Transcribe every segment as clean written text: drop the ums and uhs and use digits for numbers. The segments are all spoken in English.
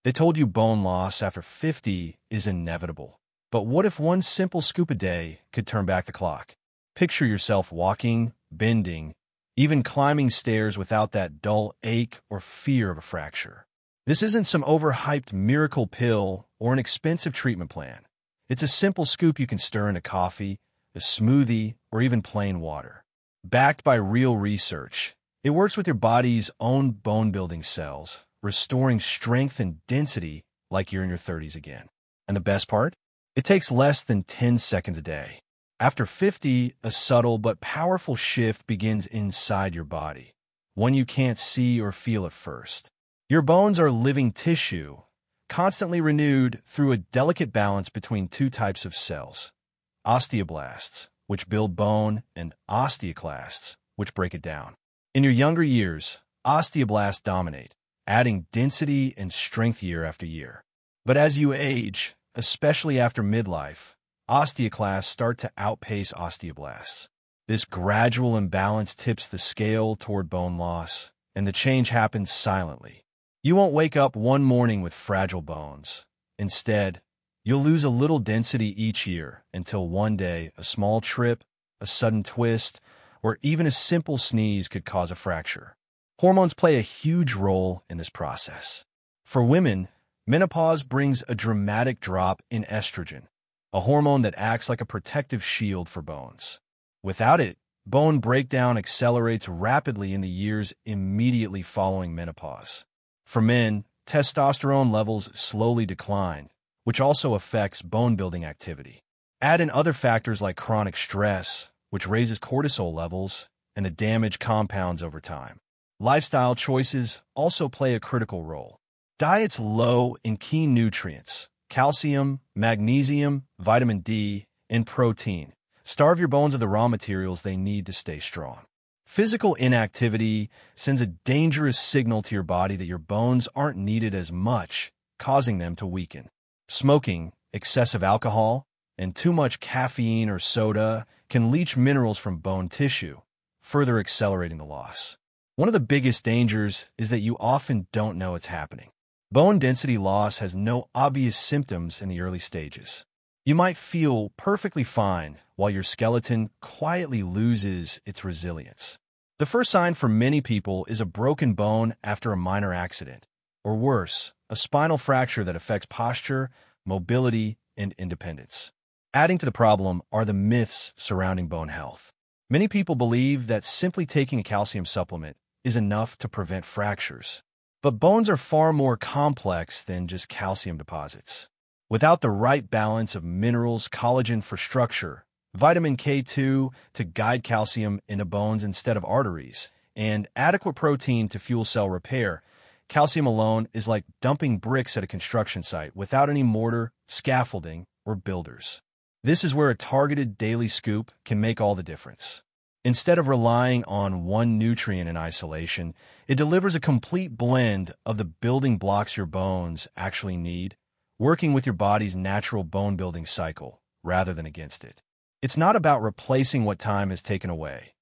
They told you bone loss after 50 is inevitable. But what if one simple scoop a day could turn back the clock? Picture yourself walking, bending, even climbing stairs without that dull ache or fear of a fracture. This isn't some overhyped miracle pill or an expensive treatment plan. It's a simple scoop you can stir into coffee, a smoothie, or even plain water. Backed by real research, it works with your body's own bone-building cells, restoring strength and density like you're in your 30s again. And the best part? It takes less than 10 seconds a day. After 50, a subtle but powerful shift begins inside your body, one you can't see or feel at first. Your bones are living tissue, constantly renewed through a delicate balance between two types of cells: osteoblasts, which build bone, and osteoclasts, which break it down. In your younger years, osteoblasts dominate, adding density and strength year after year. But as you age, especially after midlife, osteoclasts start to outpace osteoblasts. This gradual imbalance tips the scale toward bone loss, and the change happens silently. You won't wake up one morning with fragile bones. Instead, you'll lose a little density each year until one day a small trip, a sudden twist, or even a simple sneeze could cause a fracture. Hormones play a huge role in this process. For women, menopause brings a dramatic drop in estrogen, a hormone that acts like a protective shield for bones. Without it, bone breakdown accelerates rapidly in the years immediately following menopause. For men, testosterone levels slowly decline, which also affects bone-building activity. Add in other factors like chronic stress, which raises cortisol levels, and the damage compounds over time. Lifestyle choices also play a critical role. Diets low in key nutrients, calcium, magnesium, vitamin D, and protein, starve your bones of the raw materials they need to stay strong. Physical inactivity sends a dangerous signal to your body that your bones aren't needed as much, causing them to weaken. Smoking, excessive alcohol, and too much caffeine or soda can leach minerals from bone tissue, further accelerating the loss. One of the biggest dangers is that you often don't know it's happening. Bone density loss has no obvious symptoms in the early stages. You might feel perfectly fine while your skeleton quietly loses its resilience. The first sign for many people is a broken bone after a minor accident, or worse, a spinal fracture that affects posture, mobility, and independence. Adding to the problem are the myths surrounding bone health. Many people believe that simply taking a calcium supplement is enough to prevent fractures. But bones are far more complex than just calcium deposits. Without the right balance of minerals, collagen for structure, vitamin K2 to guide calcium into bones instead of arteries, and adequate protein to fuel cell repair, calcium alone is like dumping bricks at a construction site without any mortar, scaffolding, or builders. This is where a targeted daily scoop can make all the difference. Instead of relying on one nutrient in isolation, it delivers a complete blend of the building blocks your bones actually need, working with your body's natural bone-building cycle rather than against it. It's not about replacing what time has taken away.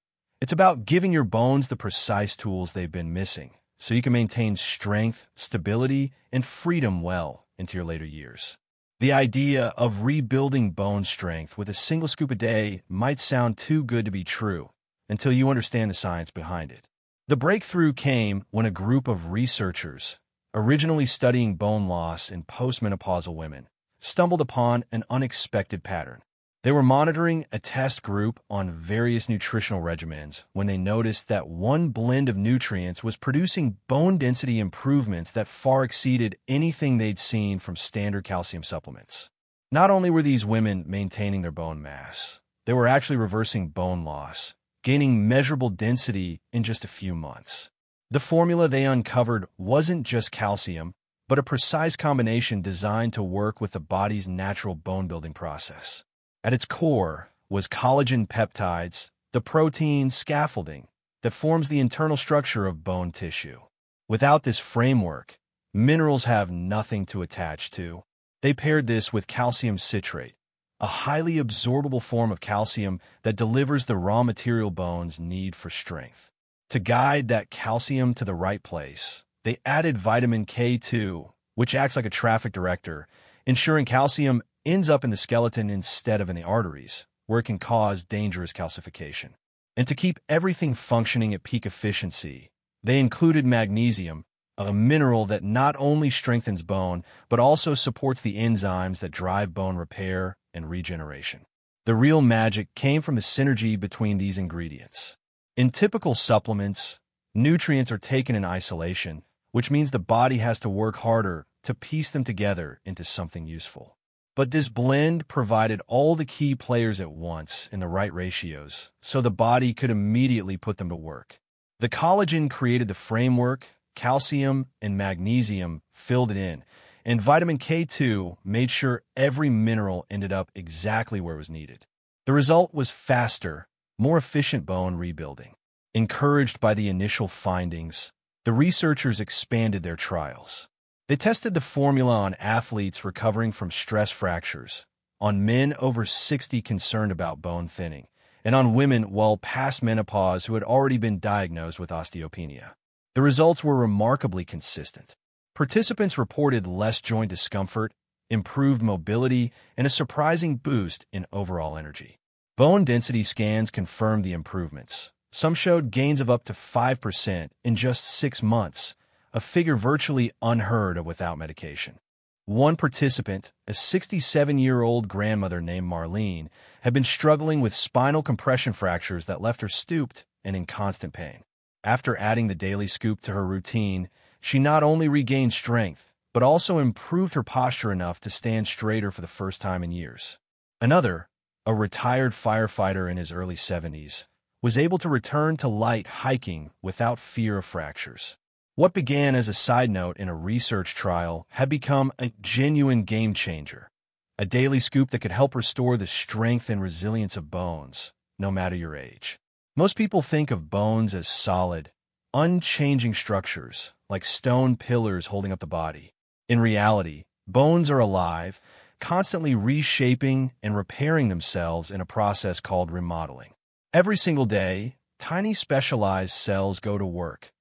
It's about giving your bones the precise tools they've been missing, so you can maintain strength, stability, and freedom well into your later years. The idea of rebuilding bone strength with a single scoop a day might sound too good to be true until you understand the science behind it. The breakthrough came when a group of researchers, originally studying bone loss in postmenopausal women, stumbled upon an unexpected pattern. They were monitoring a test group on various nutritional regimens when they noticed that one blend of nutrients was producing bone density improvements that far exceeded anything they'd seen from standard calcium supplements. Not only were these women maintaining their bone mass, they were actually reversing bone loss, gaining measurable density in just a few months. The formula they uncovered wasn't just calcium, but a precise combination designed to work with the body's natural bone-building process. At its core was collagen peptides, the protein scaffolding that forms the internal structure of bone tissue. Without this framework, minerals have nothing to attach to. They paired this with calcium citrate, a highly absorbable form of calcium that delivers the raw material bones need for strength. To guide that calcium to the right place, they added vitamin K2, which acts like a traffic director, ensuring calcium ends up in the skeleton instead of in the arteries, where it can cause dangerous calcification. And to keep everything functioning at peak efficiency, they included magnesium, a mineral that not only strengthens bone, but also supports the enzymes that drive bone repair and regeneration. The real magic came from the synergy between these ingredients. In typical supplements, nutrients are taken in isolation, which means the body has to work harder to piece them together into something useful. But this blend provided all the key players at once in the right ratios, so the body could immediately put them to work. The collagen created the framework, calcium and magnesium filled it in, and vitamin K2 made sure every mineral ended up exactly where it was needed. The result was faster, more efficient bone rebuilding. Encouraged by the initial findings, the researchers expanded their trials. They tested the formula on athletes recovering from stress fractures, on men over 60 concerned about bone thinning, and on women well past menopause who had already been diagnosed with osteopenia. The results were remarkably consistent. Participants reported less joint discomfort, improved mobility, and a surprising boost in overall energy. Bone density scans confirmed the improvements. Some showed gains of up to 5% in just 6 months, a figure virtually unheard of without medication. One participant, a 67-year-old grandmother named Marlene, had been struggling with spinal compression fractures that left her stooped and in constant pain. After adding the daily scoop to her routine, she not only regained strength, but also improved her posture enough to stand straighter for the first time in years. Another, a retired firefighter in his early 70s, was able to return to light hiking without fear of fractures. What began as a side note in a research trial had become a genuine game changer, a daily scoop that could help restore the strength and resilience of bones, no matter your age. Most people think of bones as solid, unchanging structures, like stone pillars holding up the body. In reality, bones are alive, constantly reshaping and repairing themselves in a process called remodeling. Every single day, tiny specialized cells go to work.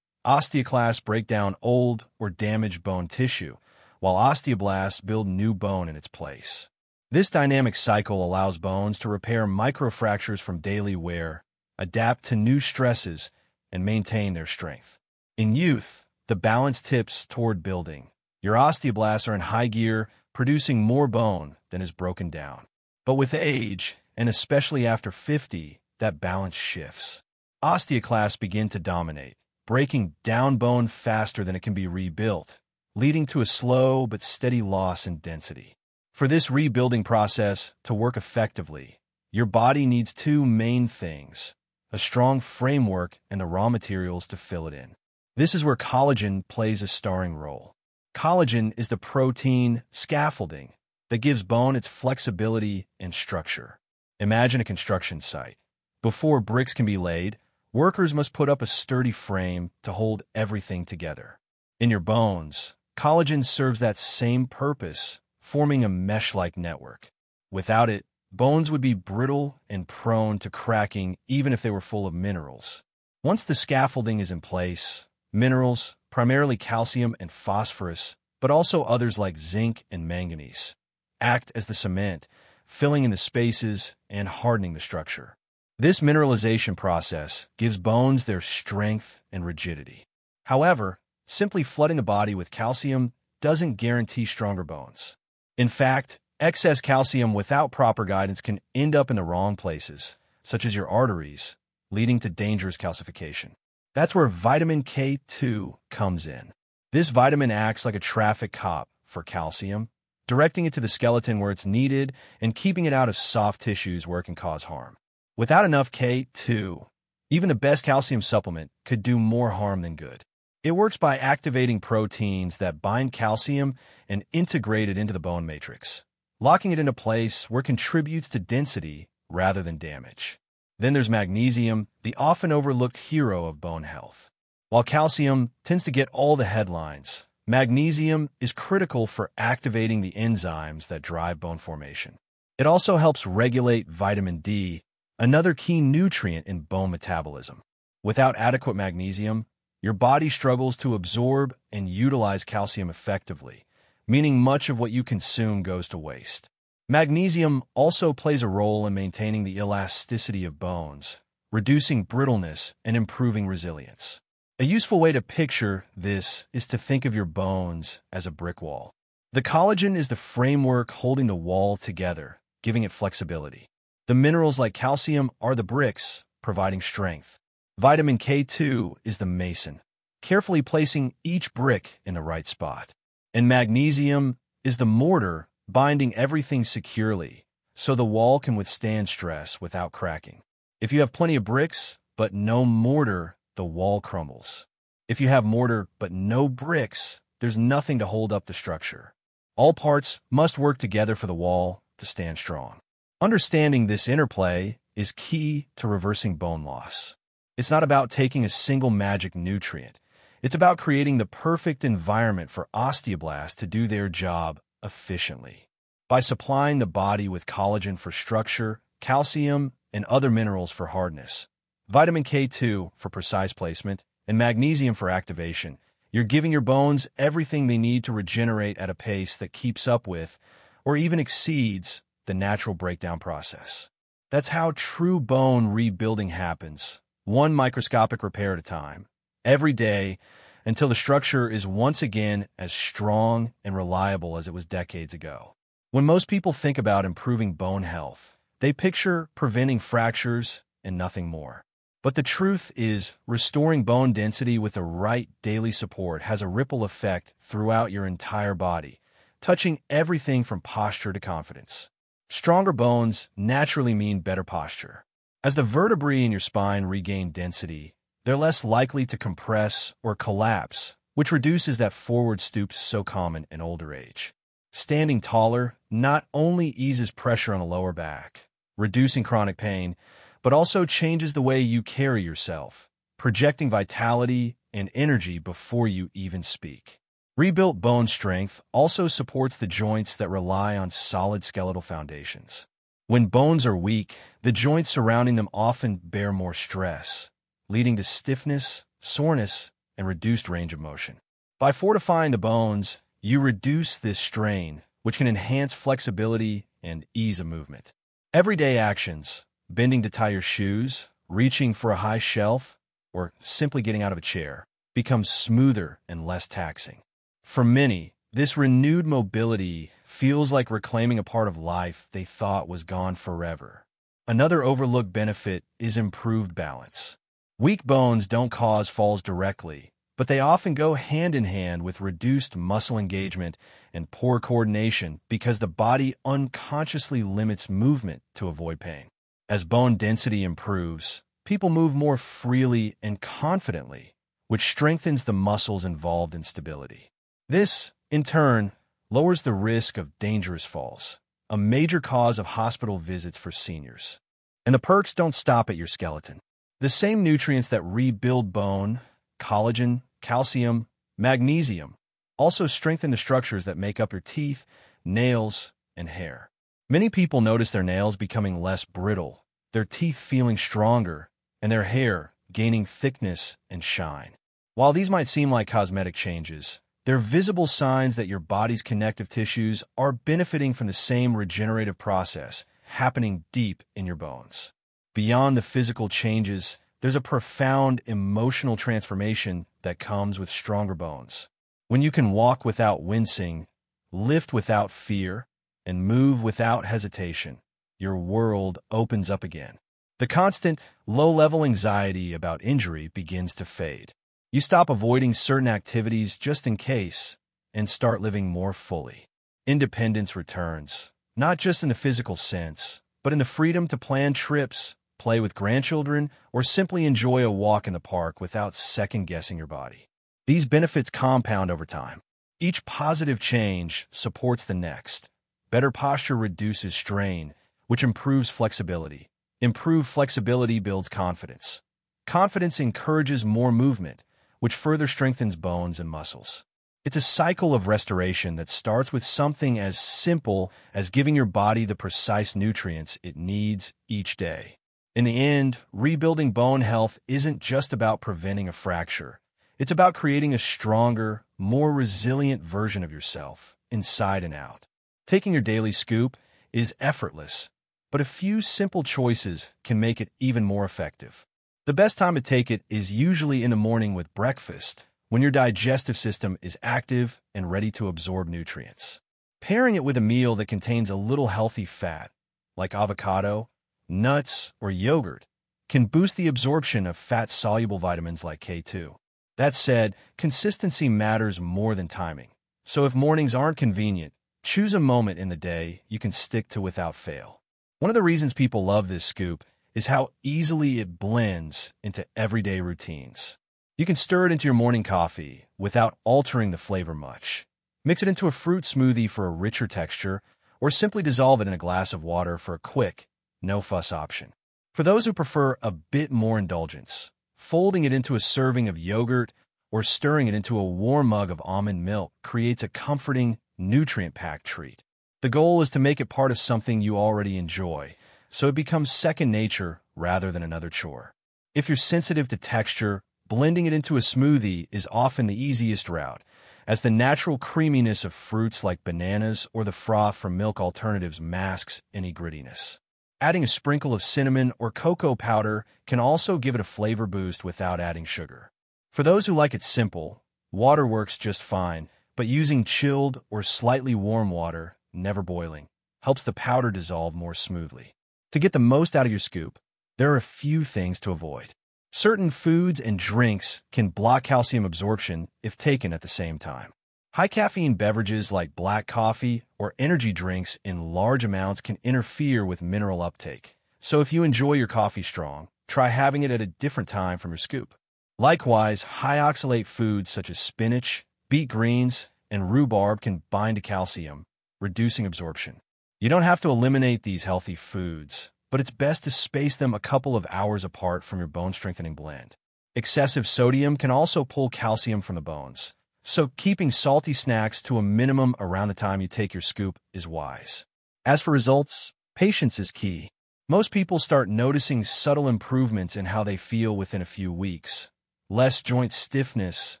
Osteoclasts break down old or damaged bone tissue, while osteoblasts build new bone in its place. This dynamic cycle allows bones to repair microfractures from daily wear, adapt to new stresses, and maintain their strength. In youth, the balance tips toward building. Your osteoblasts are in high gear, producing more bone than is broken down. But with age, and especially after 50, that balance shifts. Osteoclasts begin to dominate, breaking down bone faster than it can be rebuilt, leading to a slow but steady loss in density. For this rebuilding process to work effectively, your body needs two main things: a strong framework and the raw materials to fill it in. This is where collagen plays a starring role. Collagen is the protein scaffolding that gives bone its flexibility and structure. Imagine a construction site. Before bricks can be laid, workers must put up a sturdy frame to hold everything together. In your bones, collagen serves that same purpose, forming a mesh-like network. Without it, bones would be brittle and prone to cracking even if they were full of minerals. Once the scaffolding is in place, minerals, primarily calcium and phosphorus, but also others like zinc and manganese, act as the cement, filling in the spaces and hardening the structure. This mineralization process gives bones their strength and rigidity. However, simply flooding the body with calcium doesn't guarantee stronger bones. In fact, excess calcium without proper guidance can end up in the wrong places, such as your arteries, leading to dangerous calcification. That's where vitamin K2 comes in. This vitamin acts like a traffic cop for calcium, directing it to the skeleton where it's needed and keeping it out of soft tissues where it can cause harm. Without enough K2, even the best calcium supplement could do more harm than good. It works by activating proteins that bind calcium and integrate it into the bone matrix, locking it into place where it contributes to density rather than damage. Then there's magnesium, the often overlooked hero of bone health. While calcium tends to get all the headlines, magnesium is critical for activating the enzymes that drive bone formation. It also helps regulate vitamin D, another key nutrient in bone metabolism. Without adequate magnesium, your body struggles to absorb and utilize calcium effectively, meaning much of what you consume goes to waste. Magnesium also plays a role in maintaining the elasticity of bones, reducing brittleness and improving resilience. A useful way to picture this is to think of your bones as a brick wall. The collagen is the framework holding the wall together, giving it flexibility. The minerals like calcium are the bricks, providing strength. Vitamin K2 is the mason, carefully placing each brick in the right spot. And magnesium is the mortar, binding everything securely, so the wall can withstand stress without cracking. If you have plenty of bricks, but no mortar, the wall crumbles. If you have mortar, but no bricks, there's nothing to hold up the structure. All parts must work together for the wall to stand strong. Understanding this interplay is key to reversing bone loss. It's not about taking a single magic nutrient. It's about creating the perfect environment for osteoblasts to do their job efficiently. By supplying the body with collagen for structure, calcium, and other minerals for hardness, vitamin K2 for precise placement, and magnesium for activation, you're giving your bones everything they need to regenerate at a pace that keeps up with, or even exceeds, the natural breakdown process. That's how true bone rebuilding happens, one microscopic repair at a time, every day, until the structure is once again as strong and reliable as it was decades ago. When most people think about improving bone health, they picture preventing fractures and nothing more. But the truth is, restoring bone density with the right daily support has a ripple effect throughout your entire body, touching everything from posture to confidence. Stronger bones naturally mean better posture. As the vertebrae in your spine regain density, they're less likely to compress or collapse, which reduces that forward stoop so common in older age. Standing taller not only eases pressure on the lower back, reducing chronic pain, but also changes the way you carry yourself, projecting vitality and energy before you even speak. Rebuilt bone strength also supports the joints that rely on solid skeletal foundations. When bones are weak, the joints surrounding them often bear more stress, leading to stiffness, soreness, and reduced range of motion. By fortifying the bones, you reduce this strain, which can enhance flexibility and ease of movement. Everyday actions, bending to tie your shoes, reaching for a high shelf, or simply getting out of a chair, become smoother and less taxing. For many, this renewed mobility feels like reclaiming a part of life they thought was gone forever. Another overlooked benefit is improved balance. Weak bones don't cause falls directly, but they often go hand in hand with reduced muscle engagement and poor coordination because the body unconsciously limits movement to avoid pain. As bone density improves, people move more freely and confidently, which strengthens the muscles involved in stability. This, in turn, lowers the risk of dangerous falls, a major cause of hospital visits for seniors. And the perks don't stop at your skeleton. The same nutrients that rebuild bone, collagen, calcium, magnesium, also strengthen the structures that make up your teeth, nails, and hair. Many people notice their nails becoming less brittle, their teeth feeling stronger, and their hair gaining thickness and shine. While these might seem like cosmetic changes, they're visible signs that your body's connective tissues are benefiting from the same regenerative process happening deep in your bones. Beyond the physical changes, there's a profound emotional transformation that comes with stronger bones. When you can walk without wincing, lift without fear, and move without hesitation, your world opens up again. The constant, low-level anxiety about injury begins to fade. You stop avoiding certain activities just in case and start living more fully. Independence returns, not just in the physical sense, but in the freedom to plan trips, play with grandchildren, or simply enjoy a walk in the park without second-guessing your body. These benefits compound over time. Each positive change supports the next. Better posture reduces strain, which improves flexibility. Improved flexibility builds confidence. Confidence encourages more movement, which further strengthens bones and muscles. It's a cycle of restoration that starts with something as simple as giving your body the precise nutrients it needs each day. In the end, rebuilding bone health isn't just about preventing a fracture. It's about creating a stronger, more resilient version of yourself, inside and out. Taking your daily scoop is effortless, but a few simple choices can make it even more effective. The best time to take it is usually in the morning with breakfast, when your digestive system is active and ready to absorb nutrients. Pairing it with a meal that contains a little healthy fat, like avocado, nuts, or yogurt, can boost the absorption of fat-soluble vitamins like K2. That said, consistency matters more than timing. So if mornings aren't convenient, choose a moment in the day you can stick to without fail. One of the reasons people love this scoop is how easily it blends into everyday routines. You can stir it into your morning coffee without altering the flavor much. Mix it into a fruit smoothie for a richer texture, or simply dissolve it in a glass of water for a quick, no-fuss option. For those who prefer a bit more indulgence, folding it into a serving of yogurt or stirring it into a warm mug of almond milk creates a comforting, nutrient-packed treat. The goal is to make it part of something you already enjoy, so it becomes second nature rather than another chore. If you're sensitive to texture, blending it into a smoothie is often the easiest route, as the natural creaminess of fruits like bananas or the froth from milk alternatives masks any grittiness. Adding a sprinkle of cinnamon or cocoa powder can also give it a flavor boost without adding sugar. For those who like it simple, water works just fine, but using chilled or slightly warm water, never boiling, helps the powder dissolve more smoothly. To get the most out of your scoop, there are a few things to avoid. Certain foods and drinks can block calcium absorption if taken at the same time. High-caffeine beverages like black coffee or energy drinks in large amounts can interfere with mineral uptake. So if you enjoy your coffee strong, try having it at a different time from your scoop. Likewise, high-oxalate foods such as spinach, beet greens, and rhubarb can bind to calcium, reducing absorption. You don't have to eliminate these healthy foods, but it's best to space them a couple of hours apart from your bone-strengthening blend. Excessive sodium can also pull calcium from the bones, so keeping salty snacks to a minimum around the time you take your scoop is wise. As for results, patience is key. Most people start noticing subtle improvements in how they feel within a few weeks. Less joint stiffness,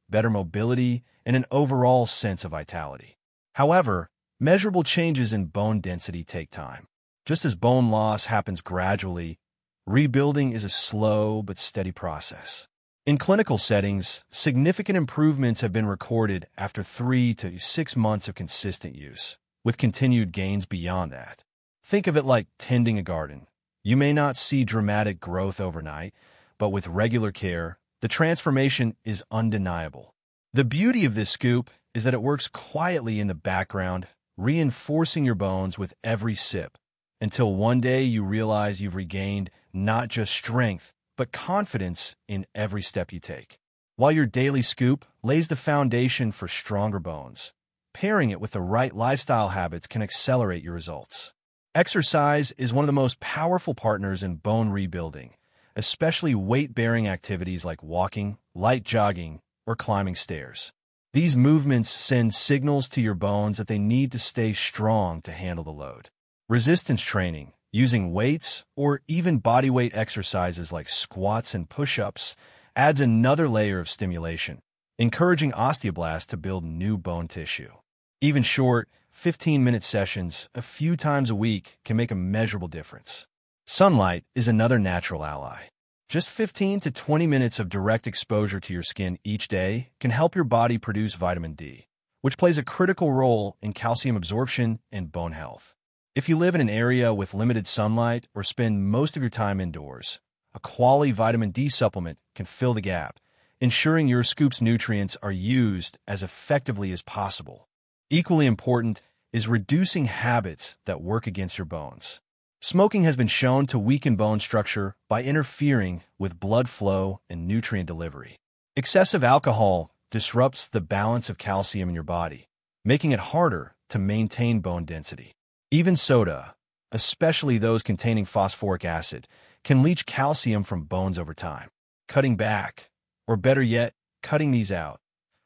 better mobility, and an overall sense of vitality. However, measurable changes in bone density take time. Just as bone loss happens gradually, rebuilding is a slow but steady process. In clinical settings, significant improvements have been recorded after 3 to 6 months of consistent use, with continued gains beyond that. Think of it like tending a garden. You may not see dramatic growth overnight, but with regular care, the transformation is undeniable. The beauty of this scoop is that it works quietly in the background, reinforcing your bones with every sip, until one day you realize you've regained not just strength, but confidence in every step you take. While your daily scoop lays the foundation for stronger bones, pairing it with the right lifestyle habits can accelerate your results. Exercise is one of the most powerful partners in bone rebuilding, especially weight-bearing activities like walking, light jogging, or climbing stairs. These movements send signals to your bones that they need to stay strong to handle the load. Resistance training, using weights, or even bodyweight exercises like squats and push-ups adds another layer of stimulation, encouraging osteoblasts to build new bone tissue. Even short, 15-minute sessions a few times a week can make a measurable difference. Sunlight is another natural ally. Just 15 to 20 minutes of direct exposure to your skin each day can help your body produce vitamin D, which plays a critical role in calcium absorption and bone health. If you live in an area with limited sunlight or spend most of your time indoors, a quality vitamin D supplement can fill the gap, ensuring your scoop's nutrients are used as effectively as possible. Equally important is reducing habits that work against your bones. Smoking has been shown to weaken bone structure by interfering with blood flow and nutrient delivery. Excessive alcohol disrupts the balance of calcium in your body, making it harder to maintain bone density. Even soda, especially those containing phosphoric acid, can leach calcium from bones over time. Cutting back, or better yet, cutting these out,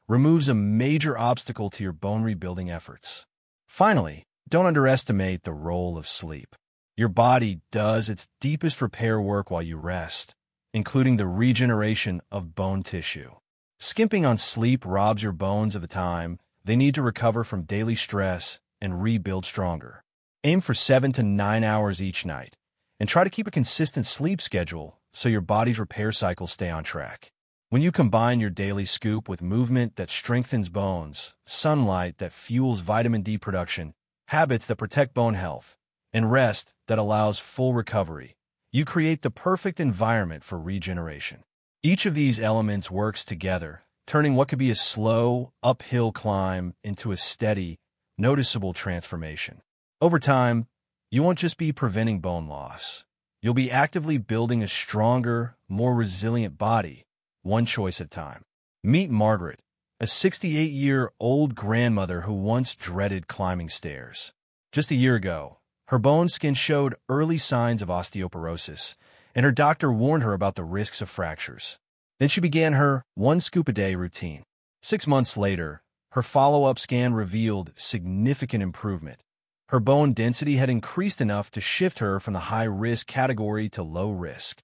removes a major obstacle to your bone rebuilding efforts. Finally, don't underestimate the role of sleep. Your body does its deepest repair work while you rest, including the regeneration of bone tissue. Skimping on sleep robs your bones of the time they need to recover from daily stress and rebuild stronger. Aim for 7 to 9 hours each night, and try to keep a consistent sleep schedule so your body's repair cycles stay on track. When you combine your daily scoop with movement that strengthens bones, sunlight that fuels vitamin D production, habits that protect bone health, and rest that allows full recovery, you create the perfect environment for regeneration. Each of these elements works together, turning what could be a slow, uphill climb into a steady, noticeable transformation. Over time, you won't just be preventing bone loss. You'll be actively building a stronger, more resilient body, one choice at a time. Meet Margaret, a 68-year-old grandmother who once dreaded climbing stairs. Just a year ago, her bone skin showed early signs of osteoporosis, and her doctor warned her about the risks of fractures. Then she began her one-scoop-a-day routine. 6 months later, her follow-up scan revealed significant improvement. Her bone density had increased enough to shift her from the high-risk category to low-risk.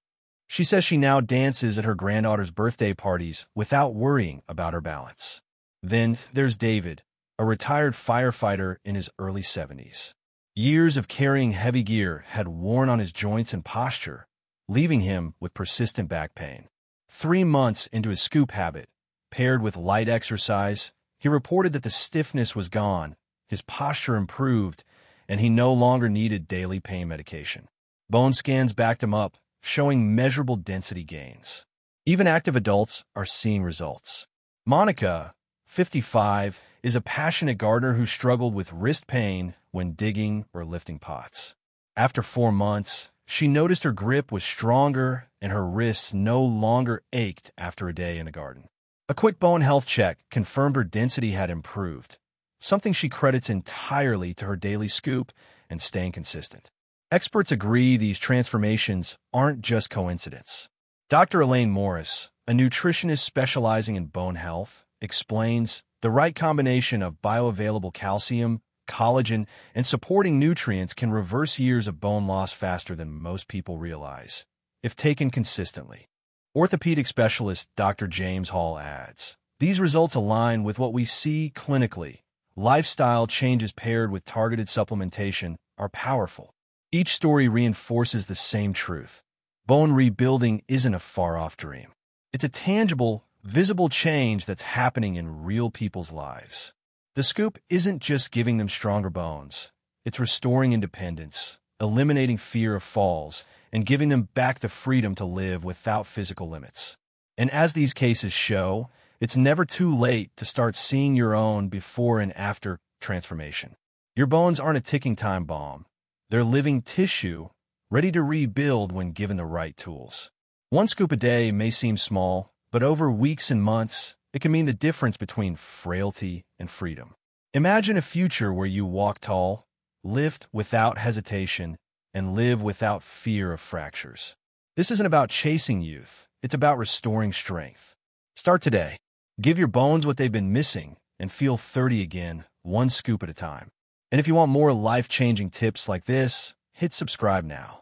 She says she now dances at her granddaughter's birthday parties without worrying about her balance. Then there's David, a retired firefighter in his early 70s. Years of carrying heavy gear had worn on his joints and posture, leaving him with persistent back pain. 3 months into his scoop habit, paired with light exercise, he reported that the stiffness was gone, his posture improved, and he no longer needed daily pain medication. Bone scans backed him up, showing measurable density gains. Even active adults are seeing results. Monica, 55, is a passionate gardener who struggled with wrist pain when digging or lifting pots. After 4 months, she noticed her grip was stronger and her wrists no longer ached after a day in the garden. A quick bone health check confirmed her density had improved, something she credits entirely to her daily scoop and staying consistent. Experts agree these transformations aren't just coincidence. Dr. Elaine Morris, a nutritionist specializing in bone health, explains the right combination of bioavailable calcium, collagen, and supporting nutrients can reverse years of bone loss faster than most people realize, if taken consistently. Orthopedic specialist Dr. James Hall adds, these results align with what we see clinically. Lifestyle changes paired with targeted supplementation are powerful. Each story reinforces the same truth. Bone rebuilding isn't a far-off dream. It's a tangible, visible change that's happening in real people's lives. The scoop isn't just giving them stronger bones. It's restoring independence, eliminating fear of falls, and giving them back the freedom to live without physical limits. And as these cases show, it's never too late to start seeing your own before and after transformation. Your bones aren't a ticking time bomb. They're living tissue, ready to rebuild when given the right tools. One scoop a day may seem small, but over weeks and months, it can mean the difference between frailty and freedom. Imagine a future where you walk tall, lift without hesitation, and live without fear of fractures. This isn't about chasing youth. It's about restoring strength. Start today. Give your bones what they've been missing and feel 30 again, one scoop at a time. And if you want more life-changing tips like this, hit subscribe now.